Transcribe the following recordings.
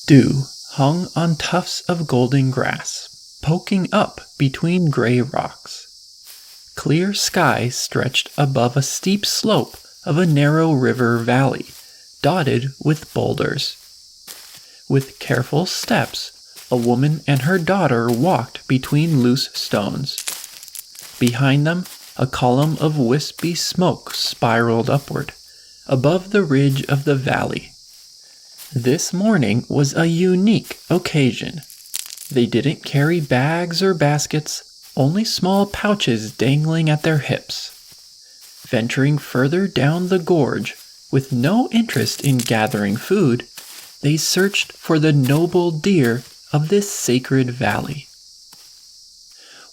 Dew hung on tufts of golden grass, poking up between gray rocks. Clear sky stretched above a steep slope of a narrow river valley, dotted with boulders. With careful steps, a woman and her daughter walked between loose stones. Behind them, a column of wispy smoke spiraled upward, above the ridge of the valley. This morning was a unique occasion. They didn't carry bags or baskets, only small pouches dangling at their hips. Venturing further down the gorge, with no interest in gathering food, they searched for the noble deer of this sacred valley.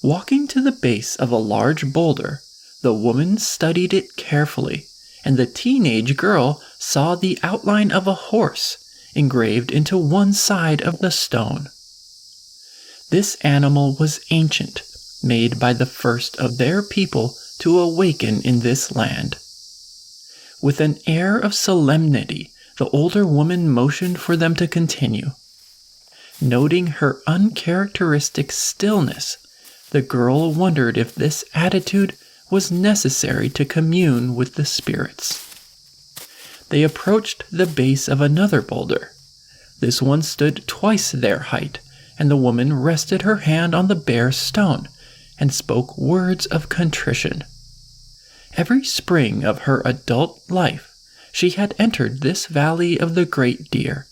Walking to the base of a large boulder, the woman studied it carefully, and the teenage girl saw the outline of a horse engraved into one side of the stone. This animal was ancient, made by the first of their people to awaken in this land. With an air of solemnity, the older woman motioned for them to continue. Noting her uncharacteristic stillness, the girl wondered if this attitude was necessary to commune with the spirits. They approached the base of another boulder. This one stood twice their height, and the woman rested her hand on the bare stone and spoke words of contrition. Every spring of her adult life, she had entered this valley of the great deer,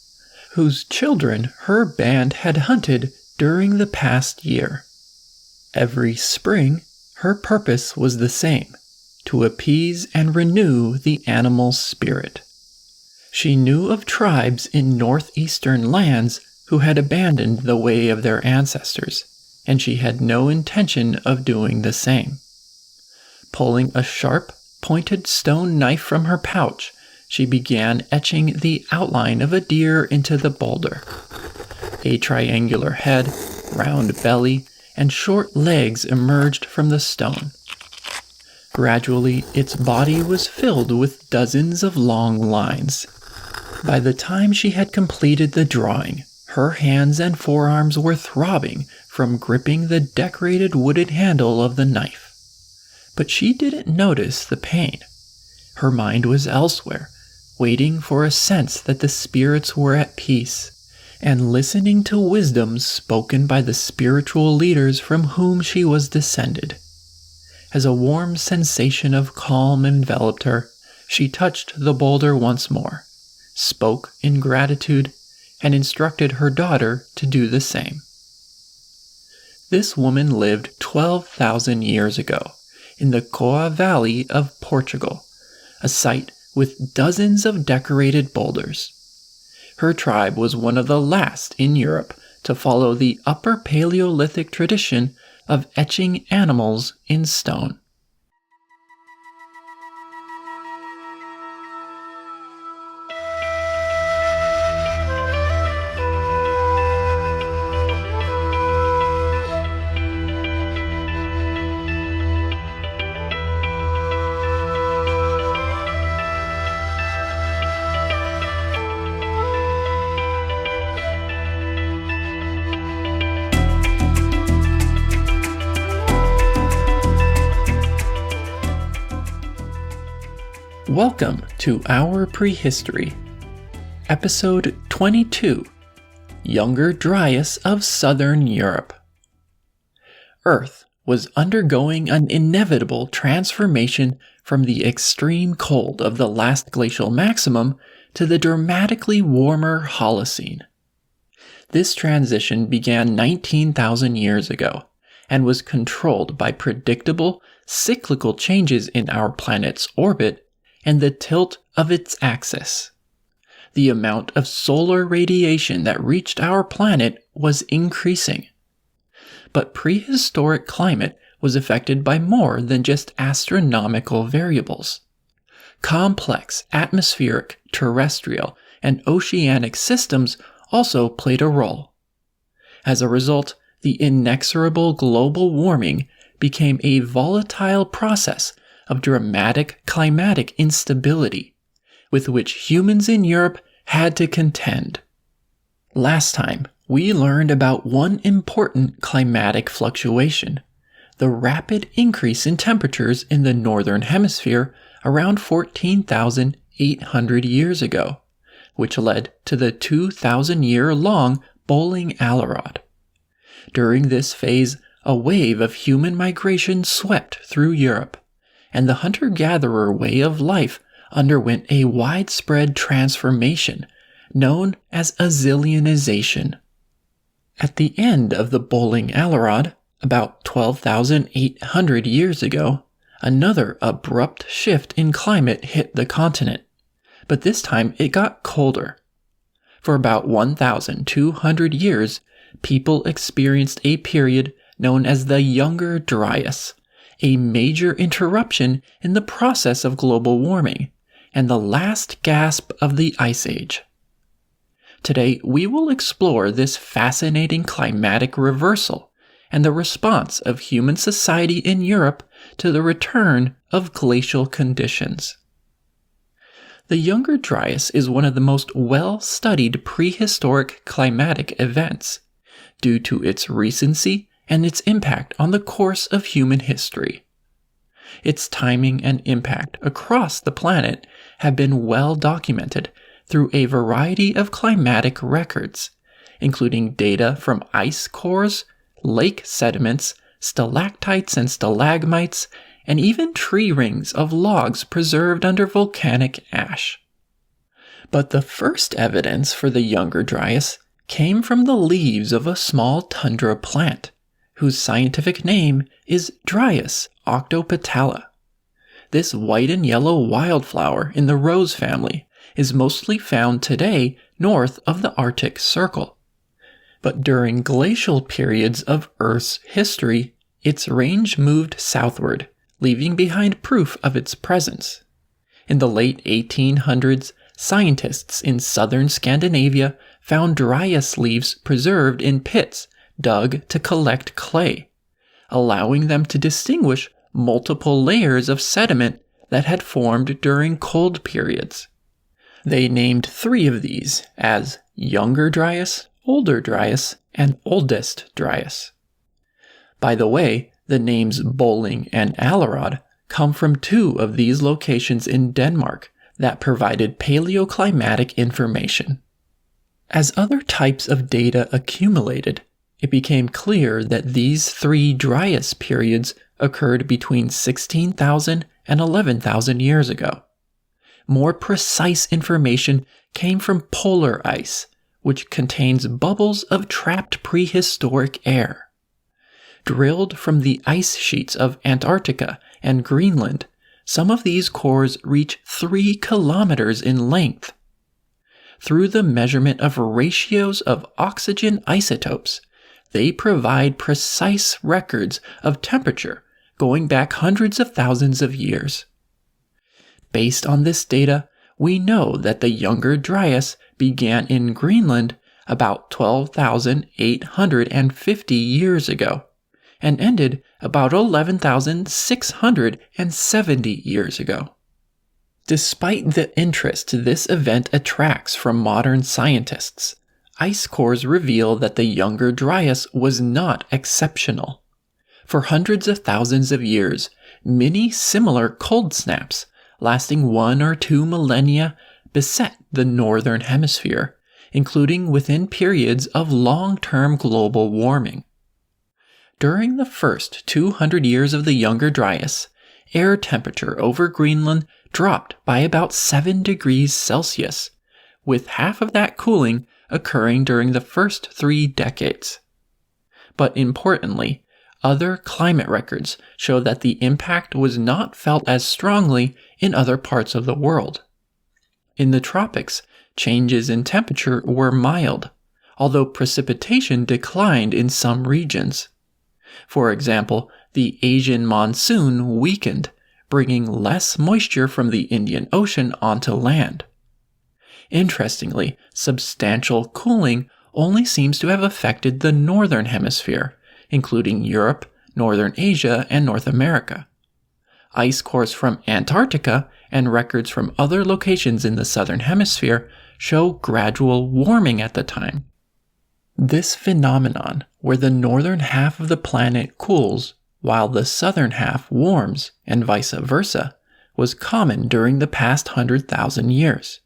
whose children her band had hunted during the past year. Every spring, her purpose was the same, to appease and renew the animal's spirit. She knew of tribes in northeastern lands who had abandoned the way of their ancestors, and she had no intention of doing the same. Pulling a sharp, pointed stone knife from her pouch, she began etching the outline of a deer into the boulder. A triangular head, round belly, and short legs emerged from the stone. Gradually, its body was filled with dozens of long lines. By the time she had completed the drawing, her hands and forearms were throbbing from gripping the decorated wooden handle of the knife. But she didn't notice the pain. Her mind was elsewhere, waiting for a sense that the spirits were at peace, and listening to wisdoms spoken by the spiritual leaders from whom she was descended. As a warm sensation of calm enveloped her, she touched the boulder once more, spoke in gratitude, and instructed her daughter to do the same. This woman lived 12,000 years ago in the Coa Valley of Portugal, a site with dozens of decorated boulders. Her tribe was one of the last in Europe to follow the Upper Paleolithic tradition of etching animals in stone. Welcome to our Prehistory, Episode 22, Younger Dryas of Southern Europe. Earth was undergoing an inevitable transformation from the extreme cold of the last glacial maximum to the dramatically warmer Holocene. This transition began 19,000 years ago and was controlled by predictable, cyclical changes in our planet's orbit and the tilt of its axis. The amount of solar radiation that reached our planet was increasing. But prehistoric climate was affected by more than just astronomical variables. Complex atmospheric, terrestrial, and oceanic systems also played a role. As a result, the inexorable global warming became a volatile process of dramatic climatic instability with which humans in Europe had to contend. Last time, we learned about one important climatic fluctuation, the rapid increase in temperatures in the northern hemisphere around 14,800 years ago, which led to the 2,000-year-long Bowling Alarod. During this phase, a wave of human migration swept through Europe, and the hunter-gatherer way of life underwent a widespread transformation known as Azilianization. At the end of the Bowling Alarod, about 12,800 years ago, another abrupt shift in climate hit the continent, but this time it got colder. For about 1,200 years, people experienced a period known as the Younger Dryas, a major interruption in the process of global warming, and the last gasp of the Ice Age. Today, we will explore this fascinating climatic reversal and the response of human society in Europe to the return of glacial conditions. The Younger Dryas is one of the most well-studied prehistoric climatic events, due to its recency and its impact on the course of human history. Its timing and impact across the planet have been well documented through a variety of climatic records, including data from ice cores, lake sediments, stalactites and stalagmites, and even tree rings of logs preserved under volcanic ash. But the first evidence for the Younger Dryas came from the leaves of a small tundra plant, whose scientific name is Dryas octopetala. This white and yellow wildflower in the rose family is mostly found today north of the Arctic Circle. But during glacial periods of Earth's history, its range moved southward, leaving behind proof of its presence. In the late 1800s, scientists in southern Scandinavia found Dryas leaves preserved in pits dug to collect clay, allowing them to distinguish multiple layers of sediment that had formed during cold periods. They named 3 of these as Younger Dryas, Older Dryas, and Oldest Dryas. By the way, the names Bowling and Alarod come from 2 of these locations in Denmark that provided paleoclimatic information. As other types of data accumulated, it became clear that these 3 Dryas periods occurred between 16,000 and 11,000 years ago. More precise information came from polar ice, which contains bubbles of trapped prehistoric air. Drilled from the ice sheets of Antarctica and Greenland, some of these cores reach 3 kilometers in length. Through the measurement of ratios of oxygen isotopes, they provide precise records of temperature going back hundreds of thousands of years. Based on this data, we know that the Younger Dryas began in Greenland about 12,850 years ago and ended about 11,670 years ago. Despite the interest this event attracts from modern scientists, ice cores reveal that the Younger Dryas was not exceptional. For hundreds of thousands of years, many similar cold snaps, lasting 1 or 2 millennia, beset the northern hemisphere, including within periods of long-term global warming. During the first 200 years of the Younger Dryas, air temperature over Greenland dropped by about 7 degrees Celsius, with half of that cooling occurring during the first 3 decades. But importantly, other climate records show that the impact was not felt as strongly in other parts of the world. In the tropics, changes in temperature were mild, although precipitation declined in some regions. For example, the Asian monsoon weakened, bringing less moisture from the Indian Ocean onto land. Interestingly, substantial cooling only seems to have affected the northern hemisphere, including Europe, northern Asia, and North America. Ice cores from Antarctica and records from other locations in the southern hemisphere show gradual warming at the time. This phenomenon, where the northern half of the planet cools while the southern half warms and vice versa, was common during the past 100,000 years.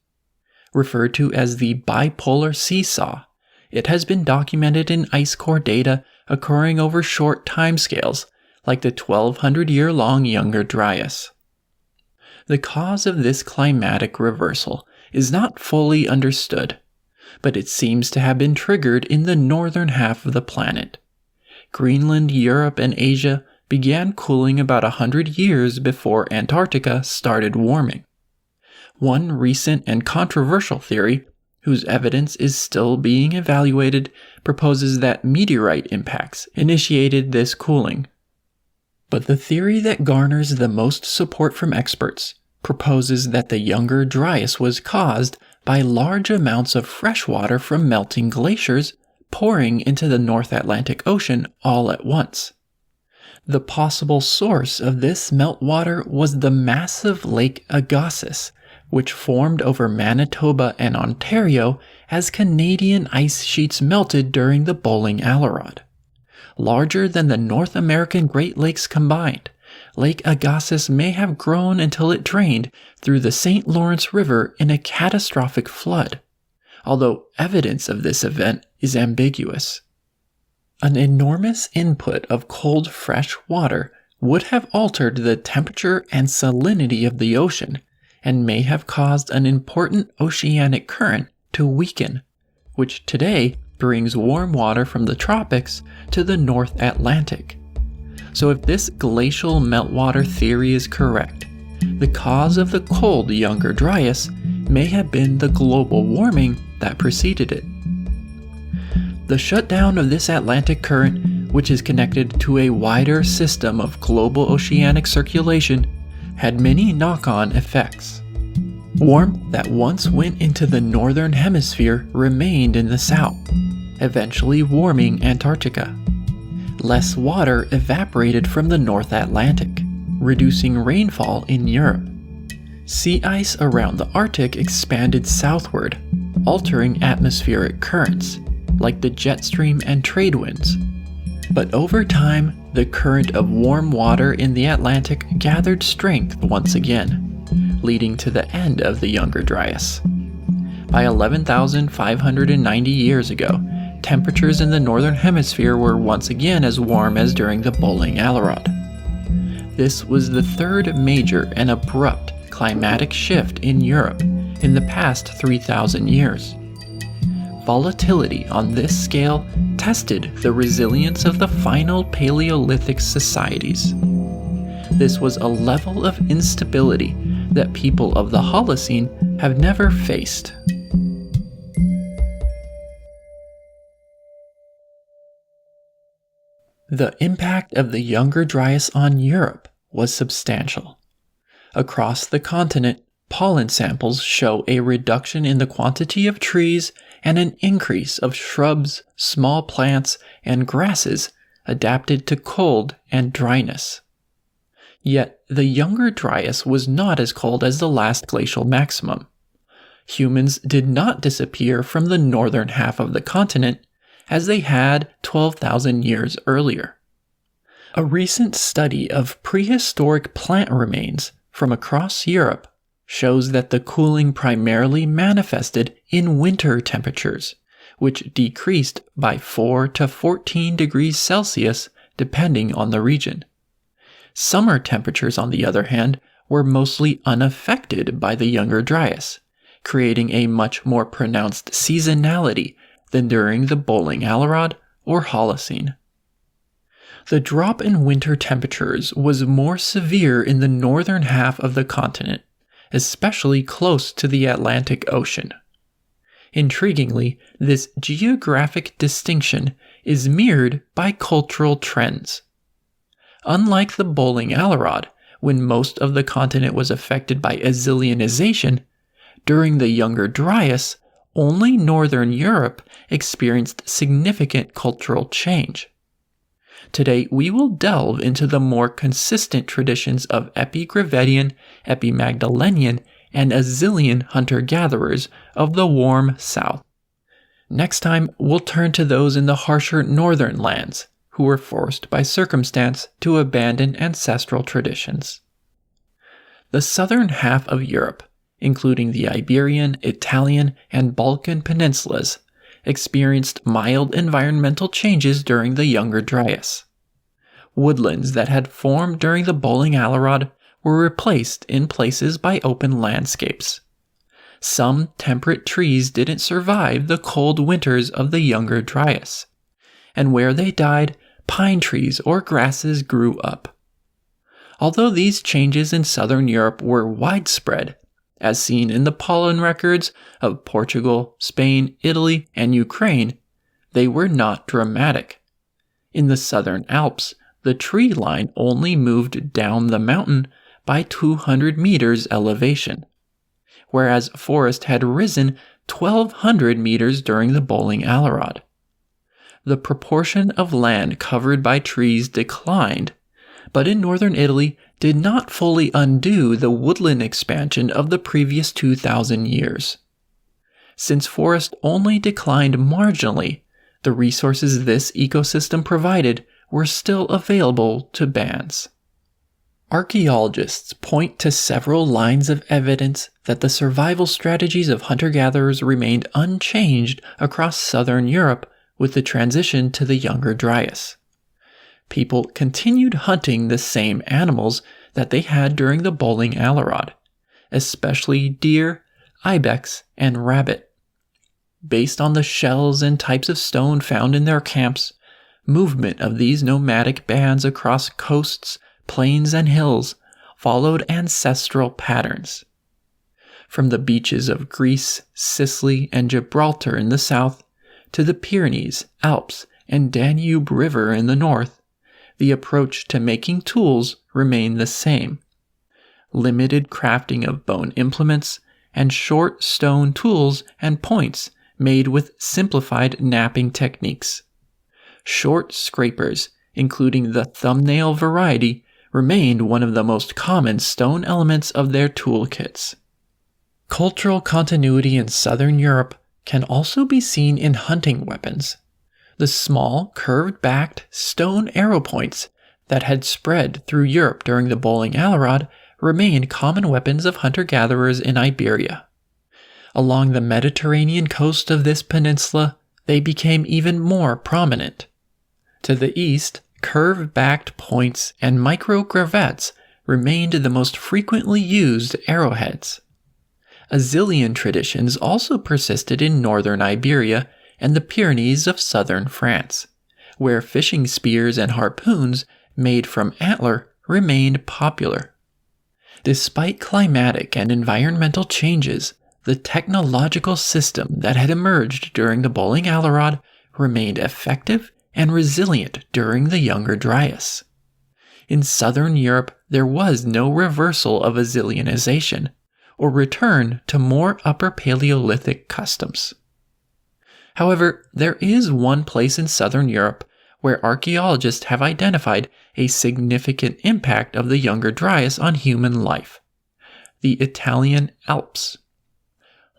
Referred to as the bipolar seesaw, it has been documented in ice core data occurring over short timescales, like the 1,200-year-long Younger Dryas. The cause of this climatic reversal is not fully understood, but it seems to have been triggered in the northern half of the planet. Greenland, Europe, and Asia began cooling about 100 years before Antarctica started warming. One recent and controversial theory, whose evidence is still being evaluated, proposes that meteorite impacts initiated this cooling. But the theory that garners the most support from experts proposes that the Younger Dryas was caused by large amounts of fresh water from melting glaciers pouring into the North Atlantic Ocean all at once. The possible source of this meltwater was the massive Lake Agassiz, which formed over Manitoba and Ontario as Canadian ice sheets melted during the Bowling Allerod. Larger than the North American Great Lakes combined, Lake Agassiz may have grown until it drained through the St. Lawrence River in a catastrophic flood, although evidence of this event is ambiguous. An enormous input of cold fresh water would have altered the temperature and salinity of the ocean and may have caused an important oceanic current to weaken, which today brings warm water from the tropics to the North Atlantic. So if this glacial meltwater theory is correct, the cause of the cold Younger Dryas may have been the global warming that preceded it. The shutdown of this Atlantic current, which is connected to a wider system of global oceanic circulation, had many knock-on effects. Warmth that once went into the northern hemisphere remained in the south, eventually warming Antarctica. Less water evaporated from the North Atlantic, reducing rainfall in Europe. Sea ice around the Arctic expanded southward, altering atmospheric currents, like the jet stream and trade winds. But over time, the current of warm water in the Atlantic gathered strength once again, leading to the end of the Younger Dryas. By 11,590 years ago, temperatures in the northern hemisphere were once again as warm as during the Bowling Allerod. This was the third major and abrupt climatic shift in Europe in the past 3,000 years. Volatility on this scale tested the resilience of the final Paleolithic societies. This was a level of instability that people of the Holocene have never faced. The impact of the Younger Dryas on Europe was substantial. Across the continent, pollen samples show a reduction in the quantity of trees and an increase of shrubs, small plants, and grasses adapted to cold and dryness. Yet, the Younger Dryas was not as cold as the last glacial maximum. Humans did not disappear from the northern half of the continent as they had 12,000 years earlier. A recent study of prehistoric plant remains from across Europe shows that the cooling primarily manifested in winter temperatures, which decreased by 4 to 14 degrees Celsius depending on the region. Summer temperatures, on the other hand, were mostly unaffected by the Younger Dryas, creating a much more pronounced seasonality than during the Bowling Allerod or Holocene. The drop in winter temperatures was more severe in the northern half of the continent, especially close to the Atlantic Ocean. Intriguingly, this geographic distinction is mirrored by cultural trends. Unlike the Bowling Allerod, when most of the continent was affected by Azilianization, during the Younger Dryas, only northern Europe experienced significant cultural change. Today, we will delve into the more consistent traditions of Epigravettian, Epimagdalenian, and Azilian hunter-gatherers of the warm south. Next time, we'll turn to those in the harsher northern lands, who were forced by circumstance to abandon ancestral traditions. The southern half of Europe, including the Iberian, Italian, and Balkan peninsulas, experienced mild environmental changes during the Younger Dryas. Woodlands that had formed during the Bowling Alarod were replaced in places by open landscapes. Some temperate trees didn't survive the cold winters of the Younger Dryas, and where they died, pine trees or grasses grew up. Although these changes in southern Europe were widespread, as seen in the pollen records of Portugal, Spain, Italy, and Ukraine, they were not dramatic. In the southern Alps, the tree line only moved down the mountain by 200 meters elevation, whereas forest had risen 1,200 meters during the Bowling Alarod. The proportion of land covered by trees declined, but in northern Italy did not fully undo the woodland expansion of the previous 2,000 years. Since forest only declined marginally, the resources this ecosystem provided were still available to bands. Archaeologists point to several lines of evidence that the survival strategies of hunter-gatherers remained unchanged across southern Europe with the transition to the Younger Dryas. People continued hunting the same animals that they had during the Bowling Alarod, especially deer, ibex, and rabbit. Based on the shells and types of stone found in their camps, movement of these nomadic bands across coasts, plains, and hills followed ancestral patterns. From the beaches of Greece, Sicily, and Gibraltar in the south, to the Pyrenees, Alps, and Danube River in the north, the approach to making tools remained the same. Limited crafting of bone implements and short stone tools and points made with simplified knapping techniques. Short scrapers, including the thumbnail variety, remained one of the most common stone elements of their toolkits. Cultural continuity in southern Europe can also be seen in hunting weapons. The small, curved-backed stone arrow points that had spread through Europe during the Bowling Alarod remained common weapons of hunter-gatherers in Iberia. Along the Mediterranean coast of this peninsula, they became even more prominent. To the east, curved-backed points and micro-gravets remained the most frequently used arrowheads. Azilian traditions also persisted in northern Iberia and the Pyrenees of southern France, where fishing spears and harpoons made from antler remained popular. Despite climatic and environmental changes, the technological system that had emerged during the Bowling Alarod remained effective and resilient during the Younger Dryas. In southern Europe, there was no reversal of Azilianization, or return to more Upper Paleolithic customs. However, there is one place in southern Europe where archaeologists have identified a significant impact of the Younger Dryas on human life: the Italian Alps.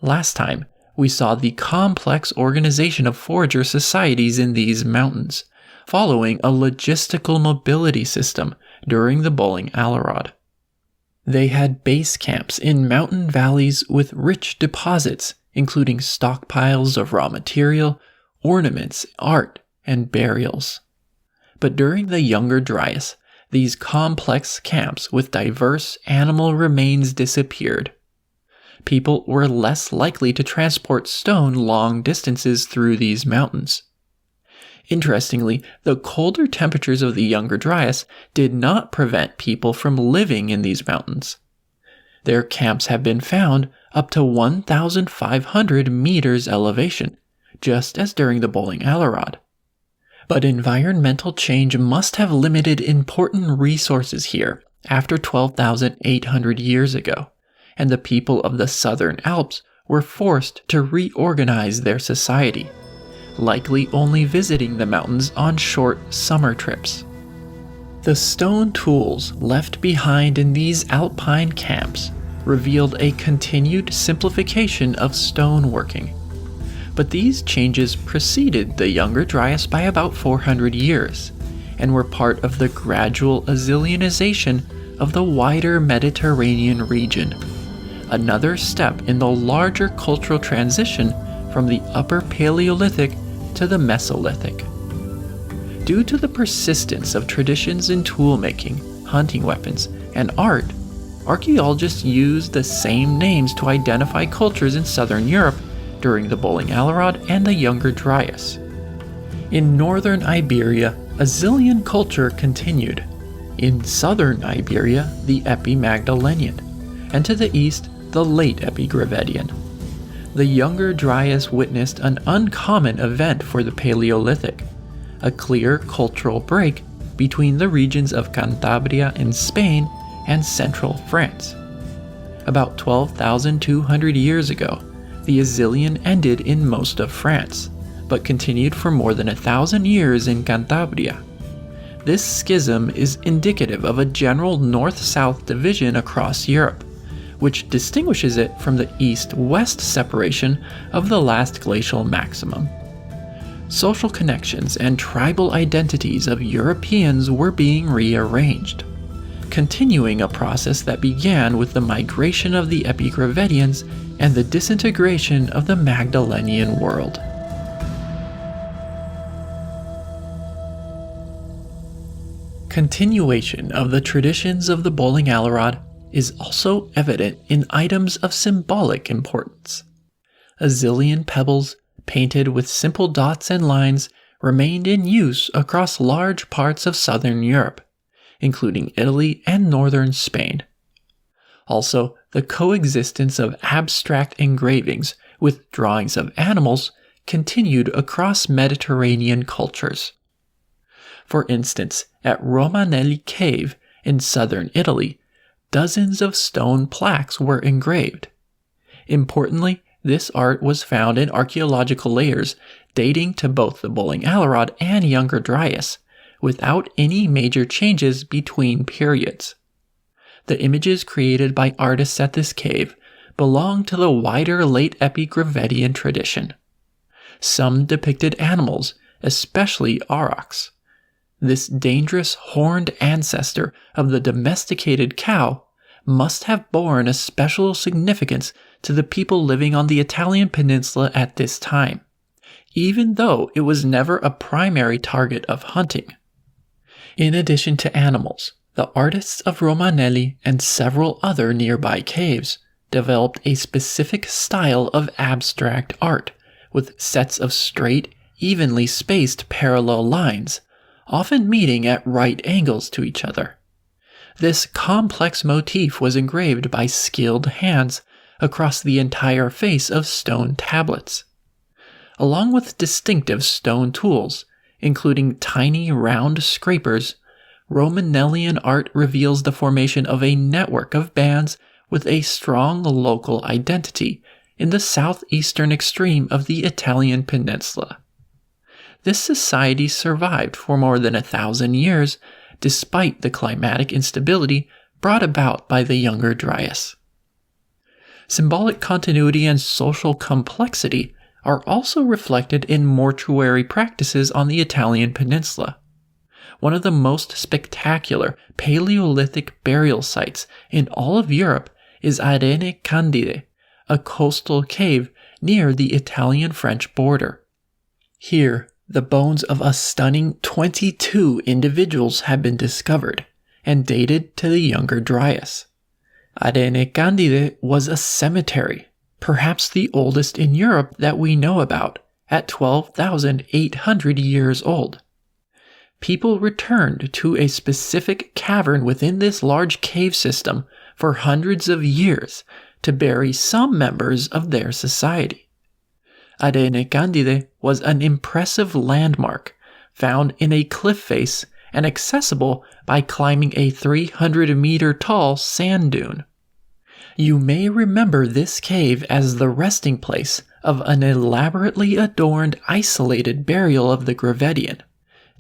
Last time, we saw the complex organization of forager societies in these mountains, following a logistical mobility system during the Bowling Alarod. They had base camps in mountain valleys with rich deposits, including stockpiles of raw material, ornaments, art, and burials. But during the Younger Dryas, these complex camps with diverse animal remains disappeared. People were less likely to transport stone long distances through these mountains. Interestingly, the colder temperatures of the Younger Dryas did not prevent people from living in these mountains. Their camps have been found up to 1,500 meters elevation, just as during the Bowling Alarod. But environmental change must have limited important resources here after 12,800 years ago, and the people of the southern Alps were forced to reorganize their society, likely only visiting the mountains on short summer trips. The stone tools left behind in these alpine camps revealed a continued simplification of stoneworking. But these changes preceded the Younger Dryas by about 400 years, and were part of the gradual Azilianization of the wider Mediterranean region, another step in the larger cultural transition from the Upper Paleolithic to the Mesolithic. Due to the persistence of traditions in tool-making, hunting weapons, and art, archaeologists use the same names to identify cultures in southern Europe during the Bowling-Alerod and the Younger Dryas. In northern Iberia, Azilian culture continued. In southern Iberia, the Epimagdalenian, and to the east, the Late Epigravettian. The Younger Dryas witnessed an uncommon event for the Paleolithic, a clear cultural break between the regions of Cantabria in Spain and central France. About 12,200 years ago, the Azilian ended in most of France, but continued for more than 1,000 years in Cantabria. This schism is indicative of a general north-south division across Europe, which distinguishes it from the east-west separation of the last glacial maximum. Social connections and tribal identities of Europeans were being rearranged, continuing a process that began with the migration of the Epigravettians and the disintegration of the Magdalenian world. Continuation of the traditions of the Bowling-Alerod is also evident in items of symbolic importance. Azilian pebbles, painted with simple dots and lines, remained in use across large parts of southern Europe, including Italy and northern Spain. Also, the coexistence of abstract engravings with drawings of animals continued across Mediterranean cultures. For instance, at Romanelli Cave in southern Italy, dozens of stone plaques were engraved. Importantly, this art was found in archaeological layers dating to both the Bowling-Alerod and Younger Dryas, without any major changes between periods. The images created by artists at this cave belong to the wider Late Epigravettian tradition. Some depicted animals, especially aurochs. This dangerous horned ancestor of the domesticated cow must have borne a special significance to the people living on the Italian peninsula at this time, even though it was never a primary target of hunting. In addition to animals, the artists of Romanelli and several other nearby caves developed a specific style of abstract art, with sets of straight, evenly spaced parallel lines, often meeting at right angles to each other. This complex motif was engraved by skilled hands across the entire face of stone tablets. Along with distinctive stone tools, including tiny round scrapers, Romanellian art reveals the formation of a network of bands with a strong local identity in the southeastern extreme of the Italian peninsula. This society survived for more than 1,000 years despite the climatic instability brought about by the Younger Dryas. Symbolic continuity and social complexity are also reflected in mortuary practices on the Italian peninsula. One of the most spectacular Paleolithic burial sites in all of Europe is Arene Candide, a coastal cave near the Italian-French border. Here, the bones of a stunning 22 individuals have been discovered and dated to the Younger Dryas. Arene Candide was a cemetery, perhaps the oldest in Europe that we know about, at 12,800 years old. People returned to a specific cavern within this large cave system for hundreds of years to bury some members of their society. Arene Candide was an impressive landmark found in a cliff face and accessible by climbing a 300-meter-tall sand dune. You may remember this cave as the resting place of an elaborately adorned isolated burial of the Gravettian,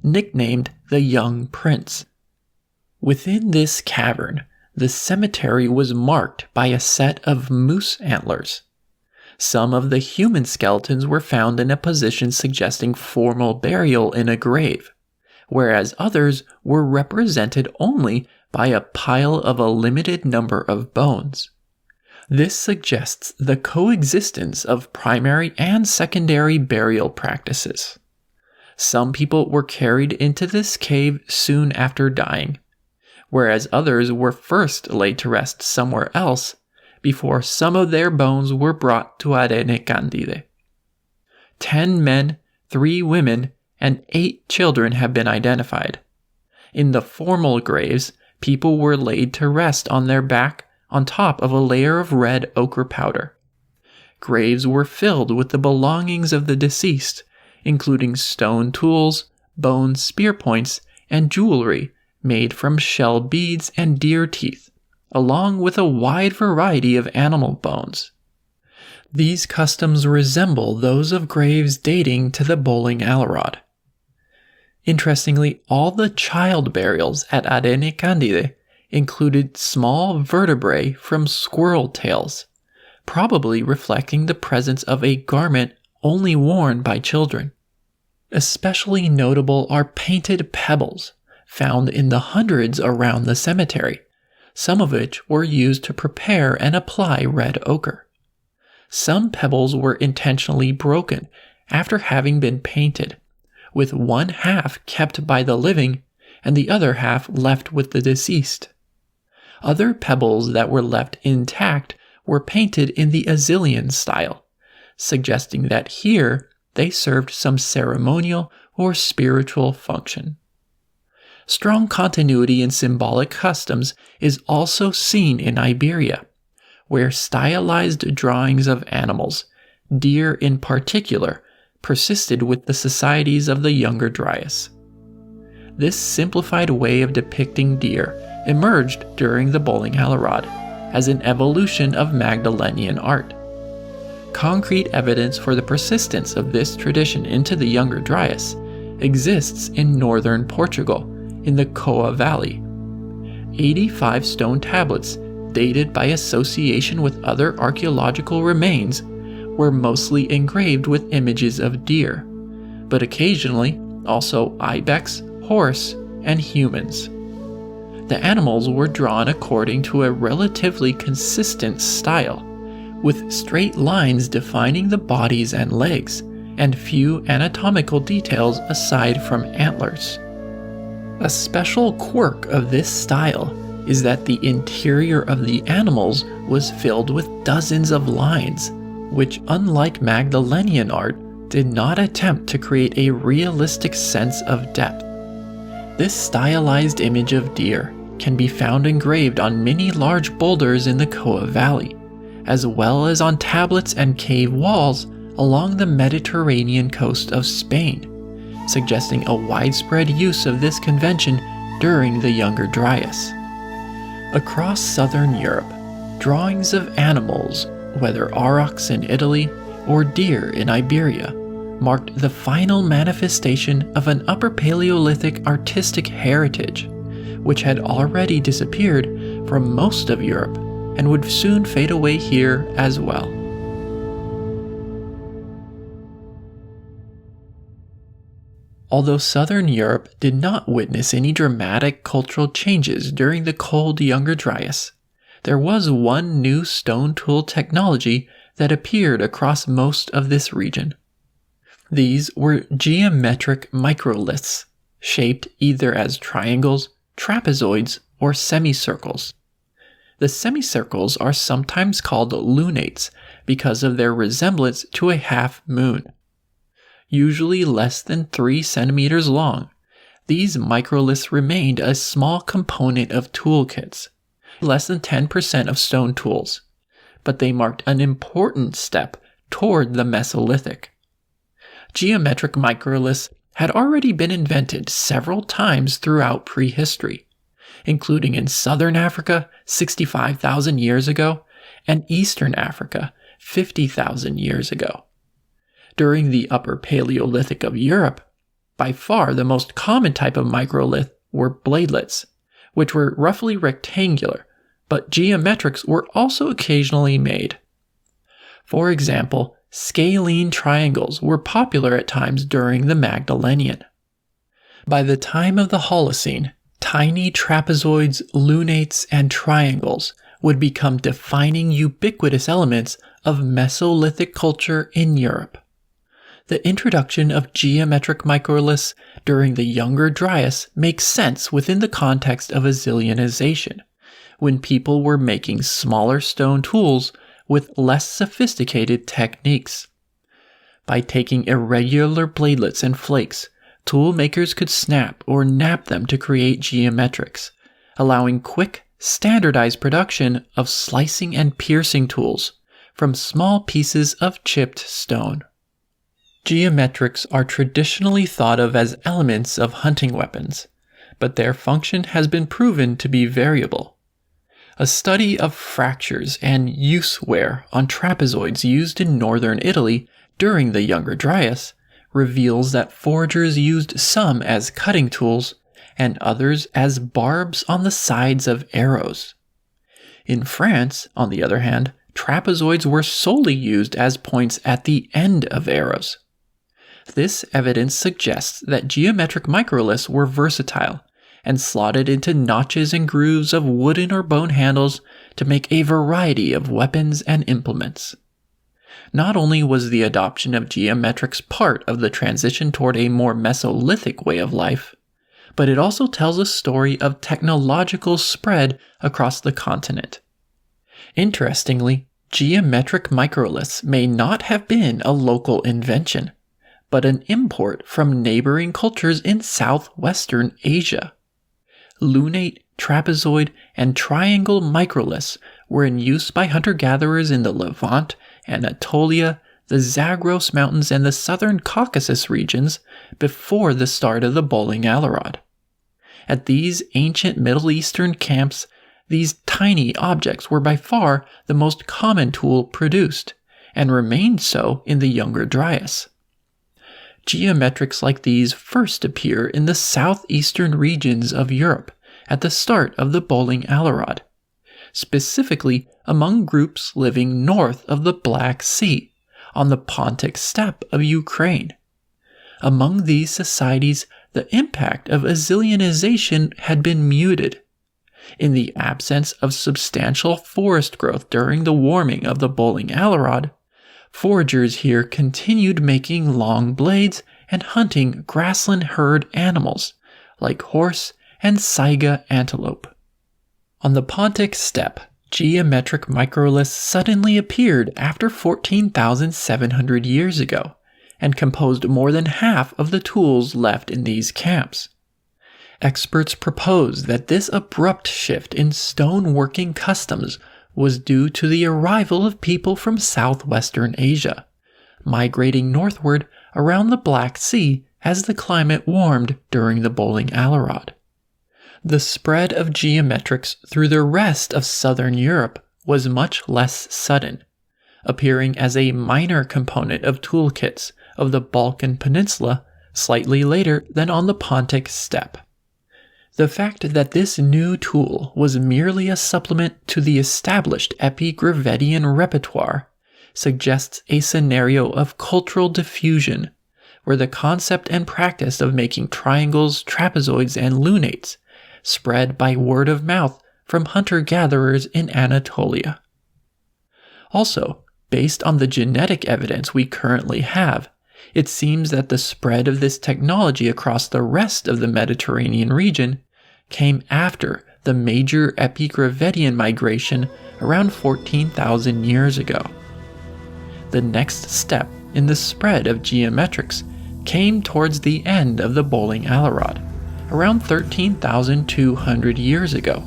nicknamed the Young Prince. Within this cavern, the cemetery was marked by a set of moose antlers. Some of the human skeletons were found in a position suggesting formal burial in a grave, whereas others were represented only by a pile of a limited number of bones. This suggests the coexistence of primary and secondary burial practices. Some people were carried into this cave soon after dying, whereas others were first laid to rest somewhere else before some of their bones were brought to Arene Candide. 10 men, 3 women, and 8 children have been identified. In the formal graves, people were laid to rest on their back on top of a layer of red ochre powder. Graves were filled with the belongings of the deceased, including stone tools, bone spear points, and jewelry made from shell beads and deer teeth, along with a wide variety of animal bones. These customs resemble those of graves dating to the Bowling Alrod. Interestingly, all the child burials at Arene Candide included small vertebrae from squirrel tails, probably reflecting the presence of a garment only worn by children. Especially notable are painted pebbles found in the hundreds around the cemetery, some of which were used to prepare and apply red ochre. Some pebbles were intentionally broken after having been painted, with one half kept by the living and the other half left with the deceased. Other pebbles that were left intact were painted in the Azilian style, suggesting that here they served some ceremonial or spiritual function. Strong continuity in symbolic customs is also seen in Iberia, where stylized drawings of animals, deer in particular, persisted with the societies of the younger Dryas. This simplified way of depicting deer emerged during the Bowling Alrod as an evolution of Magdalenian art. Concrete evidence for the persistence of this tradition into the younger Dryas exists in northern Portugal, in the Coa Valley. 85 stone tablets, dated by association with other archaeological remains, were mostly engraved with images of deer, but occasionally also ibex, horse, and humans. The animals were drawn according to a relatively consistent style, with straight lines defining the bodies and legs, and few anatomical details aside from antlers. A special quirk of this style is that the interior of the animals was filled with dozens of lines, which, unlike Magdalenian art, did not attempt to create a realistic sense of depth. This stylized image of deer can be found engraved on many large boulders in the Coa Valley, as well as on tablets and cave walls along the Mediterranean coast of Spain, suggesting a widespread use of this convention during the Younger Dryas. Across southern Europe, drawings of animals, whether aurochs in Italy or deer in Iberia, marked the final manifestation of an Upper Paleolithic artistic heritage, which had already disappeared from most of Europe and would soon fade away here as well. Although southern Europe did not witness any dramatic cultural changes during the cold Younger Dryas, there was one new stone tool technology that appeared across most of this region. These were geometric microliths, shaped either as triangles, trapezoids, or semicircles. The semicircles are sometimes called lunates because of their resemblance to a half moon. Usually less than 3 centimeters long, these microliths remained a small component of toolkits, less than 10% of stone tools, but they marked an important step toward the Mesolithic. Geometric microliths had already been invented several times throughout prehistory, including in southern Africa 65,000 years ago and eastern Africa 50,000 years ago. During the Upper Paleolithic of Europe, by far the most common type of microlith were bladelets, which were roughly rectangular, but geometrics were also occasionally made. For example, scalene triangles were popular at times during the Magdalenian. By the time of the Holocene, tiny trapezoids, lunates, and triangles would become defining ubiquitous elements of Mesolithic culture in Europe. The introduction of geometric microliths during the Younger Dryas makes sense within the context of Azilianization, when people were making smaller stone tools with less sophisticated techniques. By taking irregular bladelets and flakes, tool makers could snap or nap them to create geometrics, allowing quick, standardized production of slicing and piercing tools from small pieces of chipped stone. Geometrics are traditionally thought of as elements of hunting weapons, but their function has been proven to be variable. A study of fractures and use wear on trapezoids used in northern Italy during the Younger Dryas reveals that foragers used some as cutting tools and others as barbs on the sides of arrows. In France, on the other hand, trapezoids were solely used as points at the end of arrows. This evidence suggests that geometric microliths were versatile and slotted into notches and grooves of wooden or bone handles to make a variety of weapons and implements. Not only was the adoption of geometrics part of the transition toward a more Mesolithic way of life, but it also tells a story of technological spread across the continent. Interestingly, geometric microliths may not have been a local invention, but an import from neighboring cultures in southwestern Asia. Lunate, trapezoid, and triangle microliths were in use by hunter-gatherers in the Levant, Anatolia, the Zagros Mountains, and the southern Caucasus regions before the start of the bowling Alarod. At these ancient Middle Eastern camps, these tiny objects were by far the most common tool produced, and remained so in the Younger Dryas. Geometrics like these first appear in the southeastern regions of Europe at the start of the bowling Alarod, specifically among groups living north of the Black Sea, on the Pontic steppe of Ukraine. Among these societies, the impact of Azilianization had been muted. In the absence of substantial forest growth during the warming of the bowling Alarod, foragers here continued making long blades and hunting grassland herd animals like horse and saiga antelope. On the Pontic steppe, geometric microliths suddenly appeared after 14,700 years ago and composed more than half of the tools left in these camps. Experts propose that this abrupt shift in stone-working customs was due to the arrival of people from southwestern Asia, migrating northward around the Black Sea as the climate warmed during the bowling Alarod. The spread of geometrics through the rest of southern Europe was much less sudden, appearing as a minor component of toolkits of the Balkan Peninsula slightly later than on the Pontic steppe. The fact that this new tool was merely a supplement to the established Epigravettian repertoire suggests a scenario of cultural diffusion, where the concept and practice of making triangles, trapezoids, and lunates spread by word of mouth from hunter-gatherers in Anatolia. Also, based on the genetic evidence we currently have, it seems that the spread of this technology across the rest of the Mediterranean region came after the major Epigravettian migration around 14,000 years ago. The next step in the spread of geometrics came towards the end of the bowling Alarod, around 13,200 years ago,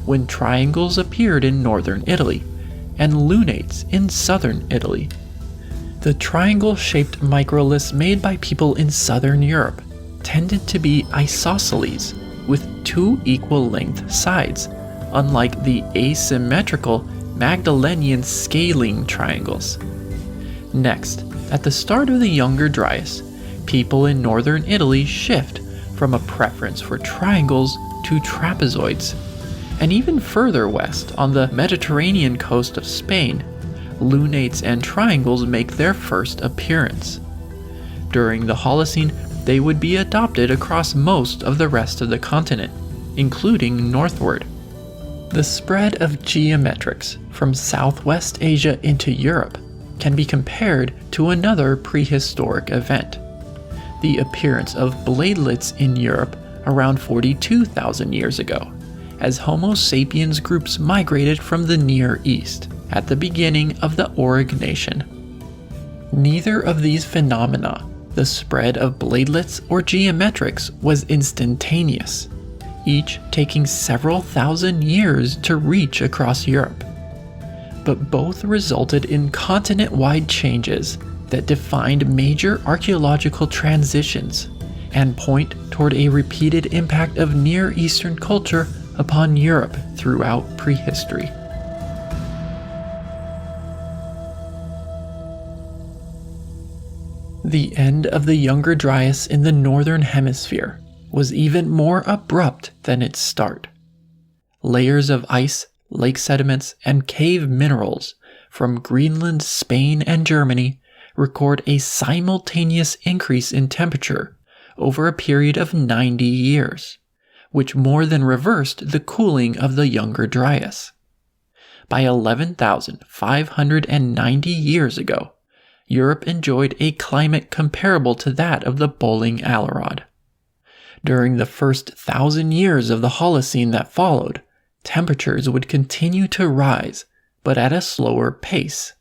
when triangles appeared in northern Italy and lunates in southern Italy. The triangle-shaped microliths made by people in southern Europe tended to be isosceles, with two equal-length sides, unlike the asymmetrical Magdalenian scalene triangles. Next, at the start of the Younger Dryas, people in northern Italy shift from a preference for triangles to trapezoids, and even further west on the Mediterranean coast of Spain, lunates and triangles make their first appearance. During the Holocene, they would be adopted across most of the rest of the continent, including northward. The spread of geometrics from Southwest Asia into Europe can be compared to another prehistoric event, the appearance of bladelets in Europe around 42,000 years ago, as Homo sapiens groups migrated from the Near East at the beginning of the Aurignacian. Neither of these phenomena, the spread of bladelets or geometrics, was instantaneous, each taking several thousand years to reach across Europe. But both resulted in continent-wide changes that defined major archaeological transitions and point toward a repeated impact of Near Eastern culture upon Europe throughout prehistory. The end of the Younger Dryas in the Northern Hemisphere was even more abrupt than its start. Layers of ice, lake sediments, and cave minerals from Greenland, Spain, and Germany record a simultaneous increase in temperature over a period of 90 years, which more than reversed the cooling of the Younger Dryas. By 11,590 years ago, Europe enjoyed a climate comparable to that of the Bowling Alarod. During the first 1,000 years of the Holocene that followed, temperatures would continue to rise, but at a slower pace,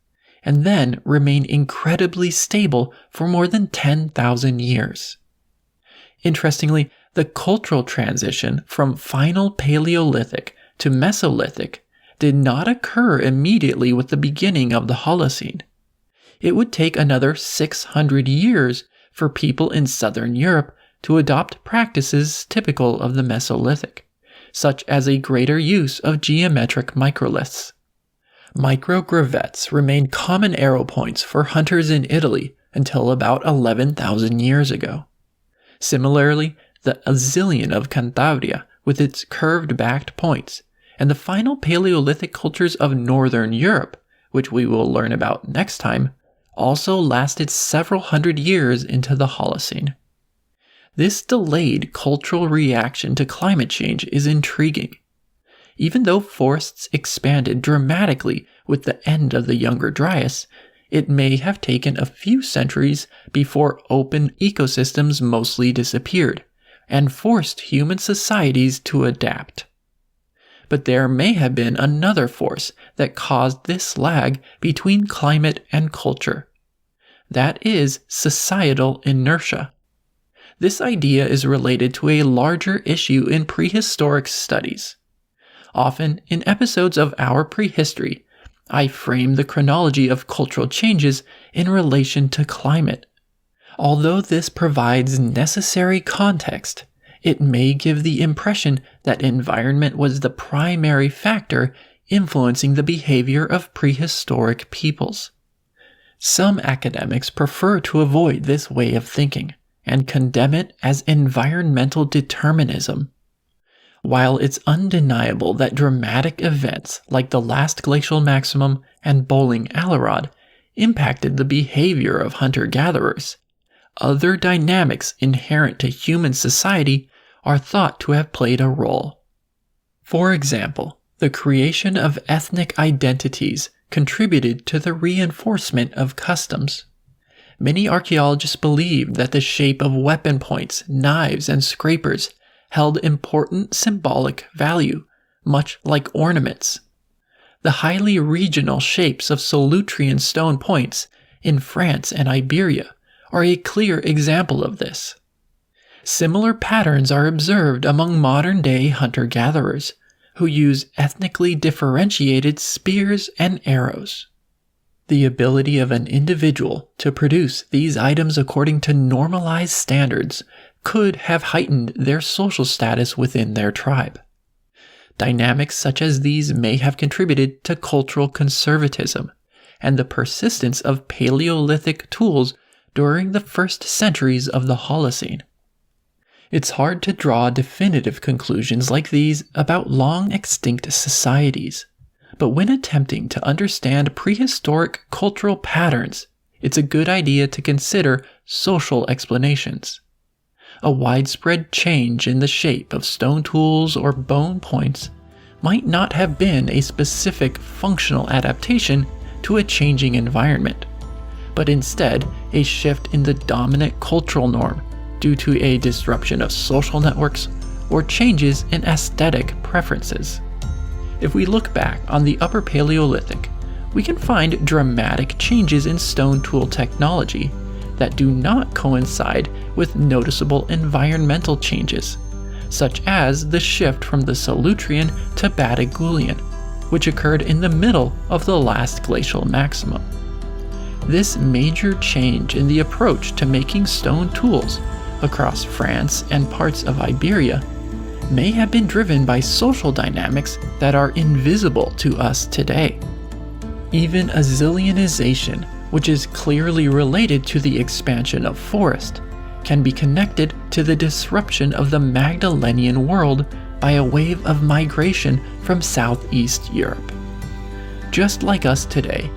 and then remain incredibly stable for more than 10,000 years. Interestingly, the cultural transition from final Paleolithic to Mesolithic did not occur immediately with the beginning of the Holocene. It would take another 600 years for people in southern Europe to adopt practices typical of the Mesolithic, such as a greater use of geometric microliths. Microgravettes remained common arrow points for hunters in Italy until about 11,000 years ago. Similarly, the Azilian of Cantabria, with its curved-backed points, and the final Paleolithic cultures of northern Europe, which we will learn about next time, also lasted several hundred years into the Holocene. This delayed cultural reaction to climate change is intriguing. Even though forests expanded dramatically with the end of the Younger Dryas, it may have taken a few centuries before open ecosystems mostly disappeared and forced human societies to adapt. But there may have been another force that caused this lag between climate and culture. That is societal inertia. This idea is related to a larger issue in prehistoric studies. Often, in episodes of Our Prehistory, I frame the chronology of cultural changes in relation to climate. Although this provides necessary context, it may give the impression that environment was the primary factor influencing the behavior of prehistoric peoples. Some academics prefer to avoid this way of thinking and condemn it as environmental determinism. While it's undeniable that dramatic events like the last glacial maximum and Bowling Alarod impacted the behavior of hunter-gatherers, other dynamics inherent to human society are thought to have played a role. For example, the creation of ethnic identities contributed to the reinforcement of customs. Many archaeologists believe that the shape of weapon points, knives, and scrapers held important symbolic value, much like ornaments. The highly regional shapes of Solutrean stone points in France and Iberia are a clear example of this. Similar patterns are observed among modern-day hunter-gatherers, who use ethnically differentiated spears and arrows. The ability of an individual to produce these items according to normalized standards could have heightened their social status within their tribe. Dynamics such as these may have contributed to cultural conservatism and the persistence of Paleolithic tools during the first centuries of the Holocene. It's hard to draw definitive conclusions like these about long extinct societies, But when attempting to understand prehistoric cultural patterns, it's a good idea to consider social explanations. A widespread change in the shape of stone tools or bone points might not have been a specific functional adaptation to a changing environment, but instead a shift in the dominant cultural norm due to a disruption of social networks or changes in aesthetic preferences. If we look back on the Upper Paleolithic, we can find dramatic changes in stone tool technology that do not coincide with noticeable environmental changes, such as the shift from the Solutrean to Batagulian, which occurred in the middle of the last glacial maximum. This major change in the approach to making stone tools across France and parts of Iberia may have been driven by social dynamics that are invisible to us today. Even Azilianization, which is clearly related to the expansion of forest, can be connected to the disruption of the Magdalenian world by a wave of migration from Southeast Europe. Just like us today,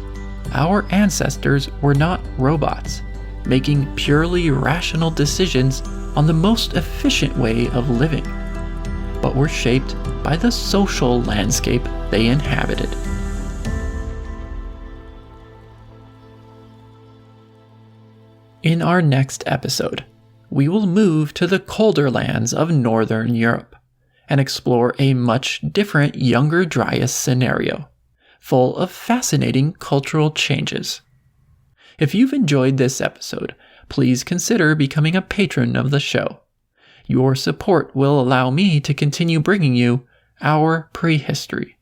our ancestors were not robots, making purely rational decisions on the most efficient way of living, but were shaped by the social landscape they inhabited. In our next episode, we will move to the colder lands of Northern Europe and explore a much different Younger Dryas scenario, full of fascinating cultural changes. If you've enjoyed this episode, please consider becoming a patron of the show. Your support will allow me to continue bringing you our prehistory.